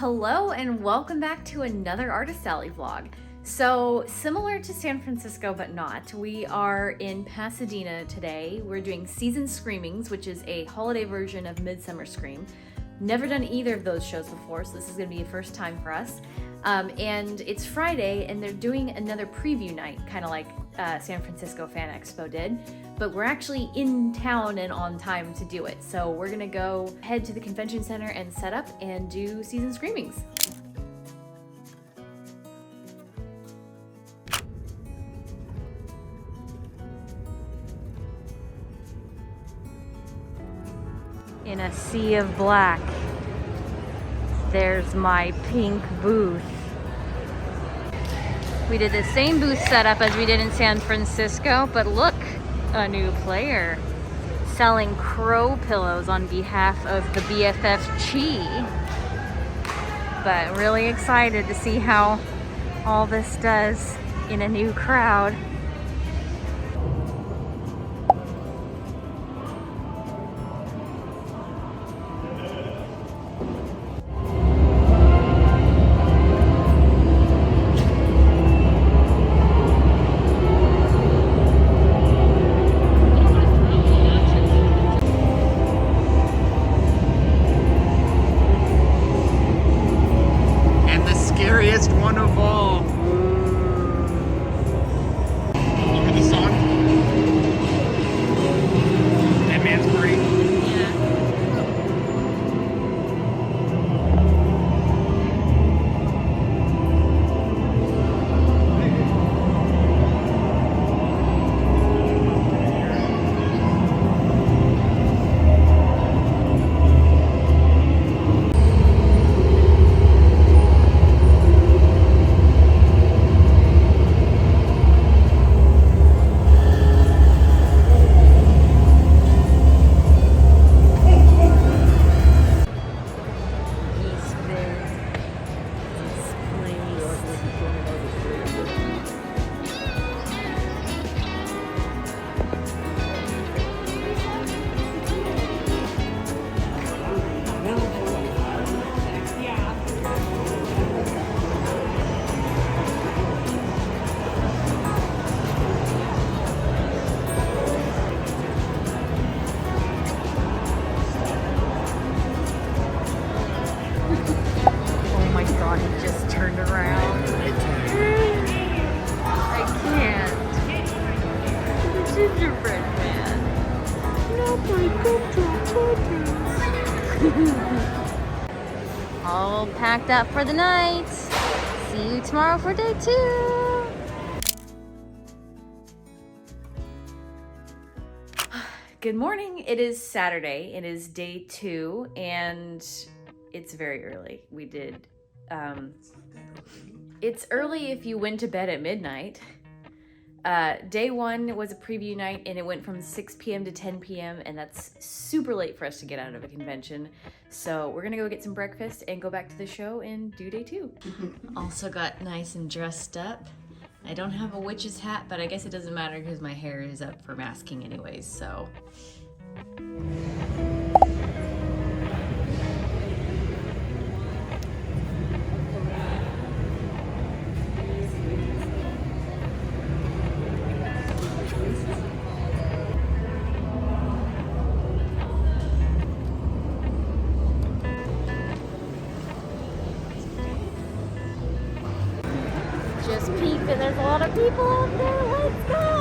Hello and welcome back to another Artist Alley vlog. So similar to San Francisco but not, we are in Pasadena today. We're doing Season Screamings, which is a holiday version of Midsummer Scream. Never done either of those shows before, so this is going to be a first time for us. And it's Friday and they're doing another preview night, kind of like San Francisco Fan Expo did, but we're actually in town and on time to do it. So we're gonna go head to the convention center and set up and do Season Screamings. In a sea of black, there's my pink booth. We did the same booth setup as we did in San Francisco, but look, a new player selling crow pillows on behalf of the BFF Chi. But really excited to see how all this does in a new crowd. One of all. Look at the sun. That man's great. He just turned around. I can't. The gingerbread man. All packed up for the night. See you tomorrow for day 2. Good morning. It is Saturday. It is day 2 and it's very early. We did it's early if you went to bed at midnight. Day 1 was a preview night and it went from 6 p.m. to 10 p.m. and that's super late for us to get out of a convention. So we're gonna go get some breakfast and go back to the show and do day 2. Also got nice and dressed up. I don't have a witch's hat, but I guess it doesn't matter because my hair is up for masking anyways, so. Just peeping, there's a lot of people out there, let's go!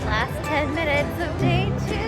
Last 10 minutes of day 2.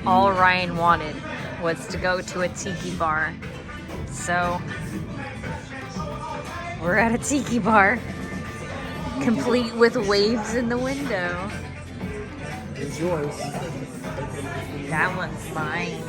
All Ryan wanted was to go to a tiki bar. So we're at a tiki bar, complete with waves in the window. It's yours. That one's mine.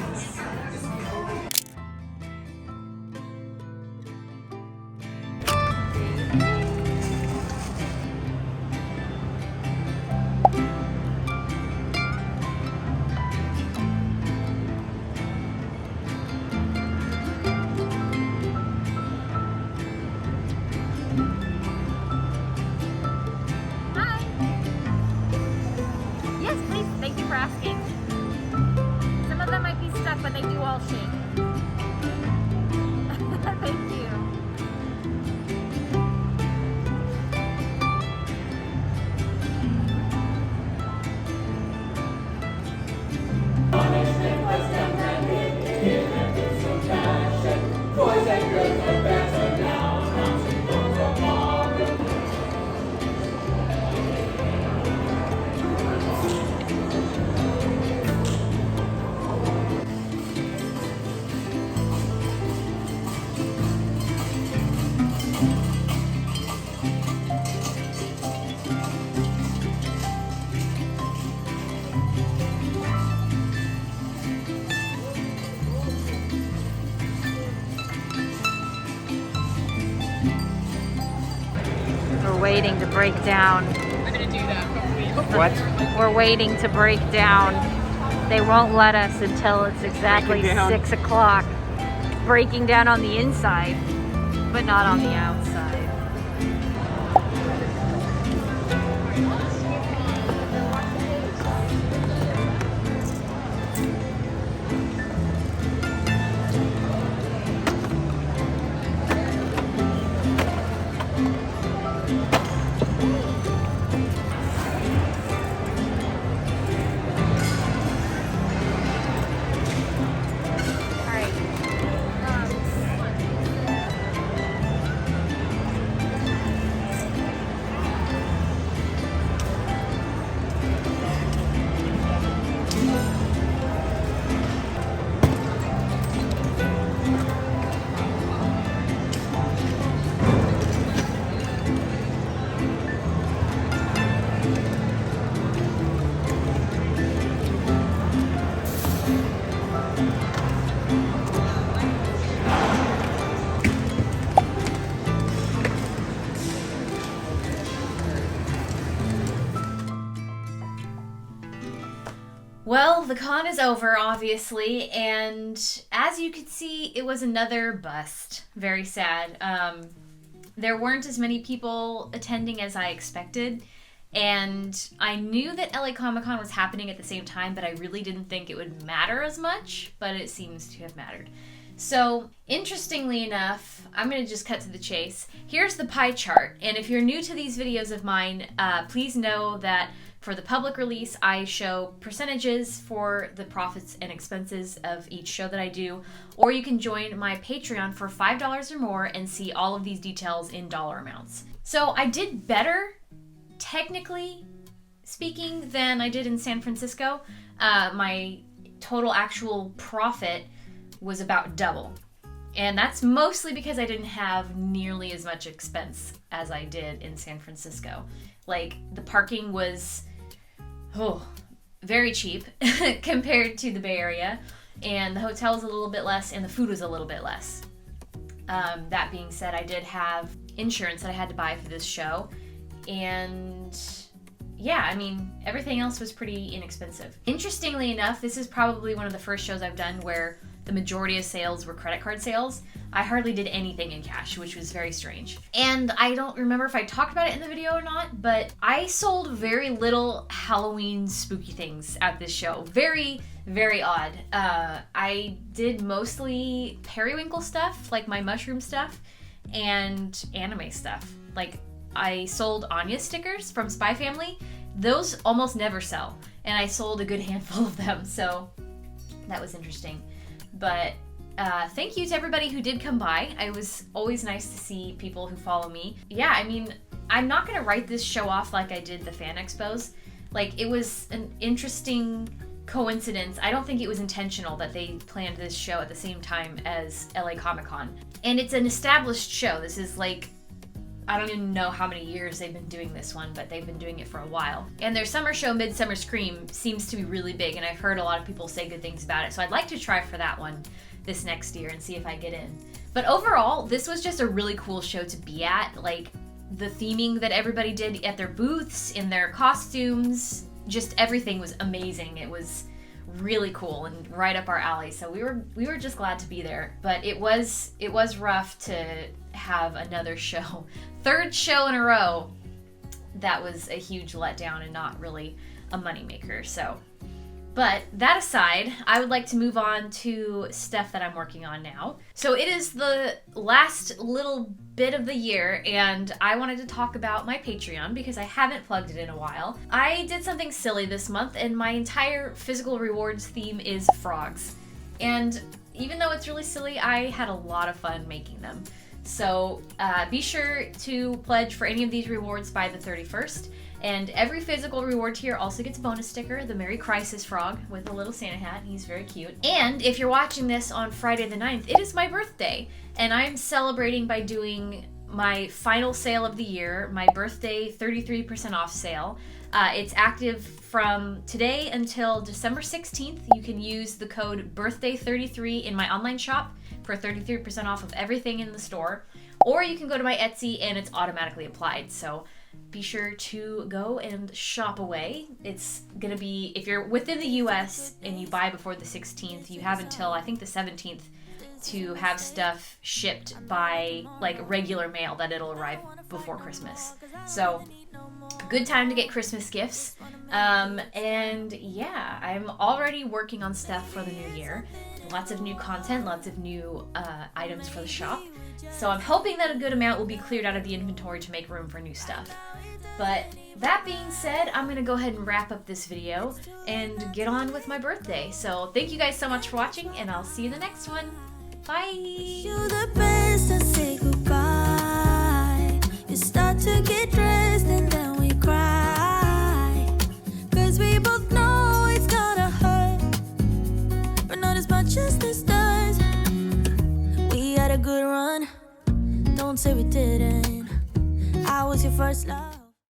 Asking. Some of them might be stuck, but they do all shake. Thank you. We're waiting to break down. I'm gonna do that. What? We're waiting to break down. They won't let us until it's exactly 6 o'clock. Breaking down on the inside, but not on the outside. Well, the con is over, obviously, and as you can see, it was another bust. Very sad. There weren't as many people attending as I expected, and I knew that LA Comic-Con was happening at the same time, but I really didn't think it would matter as much, but it seems to have mattered. So, interestingly enough, I'm going to just cut to the chase. Here's the pie chart, and if you're new to these videos of mine, please know that for the public release, I show percentages for the profits and expenses of each show that I do, or you can join my Patreon for $5 or more and see all of these details in dollar amounts. So I did better, technically speaking, than I did in San Francisco. My total actual profit was about double. And that's mostly because I didn't have nearly as much expense as I did in San Francisco. Like, the parking was very cheap compared to the Bay Area, and the hotel was a little bit less, and the food was a little bit less. That being said, I did have insurance that I had to buy for this show, and yeah, I mean, everything else was pretty inexpensive. Interestingly enough, this is probably one of the first shows I've done where the majority of sales were credit card sales. I hardly did anything in cash, which was very strange. And I don't remember if I talked about it in the video or not, but I sold very little Halloween spooky things at this show. Very, very odd. I did mostly periwinkle stuff, like my mushroom stuff, and anime stuff. Like, I sold Anya stickers from Spy Family. Those almost never sell, and I sold a good handful of them, so that was interesting. But thank you to everybody who did come by. It was always nice to see people who follow me. Yeah, I mean, I'm not going to write this show off like I did the fan expos. Like, it was an interesting coincidence. I don't think it was intentional that they planned this show at the same time as LA Comic-Con. And it's an established show. This is like, I don't even know how many years they've been doing this one, but they've been doing it for a while. And their summer show, Midsummer Scream, seems to be really big, and I've heard a lot of people say good things about it. So I'd like to try for that one this next year and see if I get in. But overall, this was just a really cool show to be at. Like, the theming that everybody did at their booths, in their costumes, just everything was amazing. It was really cool and right up our alley. So we were just glad to be there. But it was rough to have another show, third show in a row, that was a huge letdown and not really a moneymaker. So, but that aside, I would like to move on to stuff that I'm working on now. So it is the last little bit of the year, and I wanted to talk about my Patreon because I haven't plugged it in a while. I did something silly this month, and my entire physical rewards theme is frogs. And even though it's really silly, I had a lot of fun making them. So be sure to pledge for any of these rewards by the 31st. And every physical reward tier also gets a bonus sticker, the Merry Crisis frog with a little Santa hat. He's very cute. And if you're watching this on Friday the 9th, it is my birthday. And I'm celebrating by doing my final sale of the year, my birthday 33% off sale. It's active from today until December 16th. You can use the code BIRTHDAY33 in my online shop for 33% off of everything in the store. Or you can go to my Etsy and it's automatically applied. So be sure to go and shop away. It's gonna be, if you're within the US and you buy before the 16th, you have until I think the 17th to have stuff shipped by like regular mail, that it'll arrive before Christmas. So good time to get Christmas gifts. And yeah, I'm already working on stuff for the new year. Lots of new content, lots of new items for the shop. So I'm hoping that a good amount will be cleared out of the inventory to make room for new stuff. But that being said, I'm going to go ahead and wrap up this video and get on with my birthday. So thank you guys so much for watching, and I'll see you in the next one. Bye! You're the best to say goodbye. You start to get dressed and then we cry. 'Cause we both know it's gonna hurt, but not as much as this does. We had a good run, don't say we didn't. I was your first love.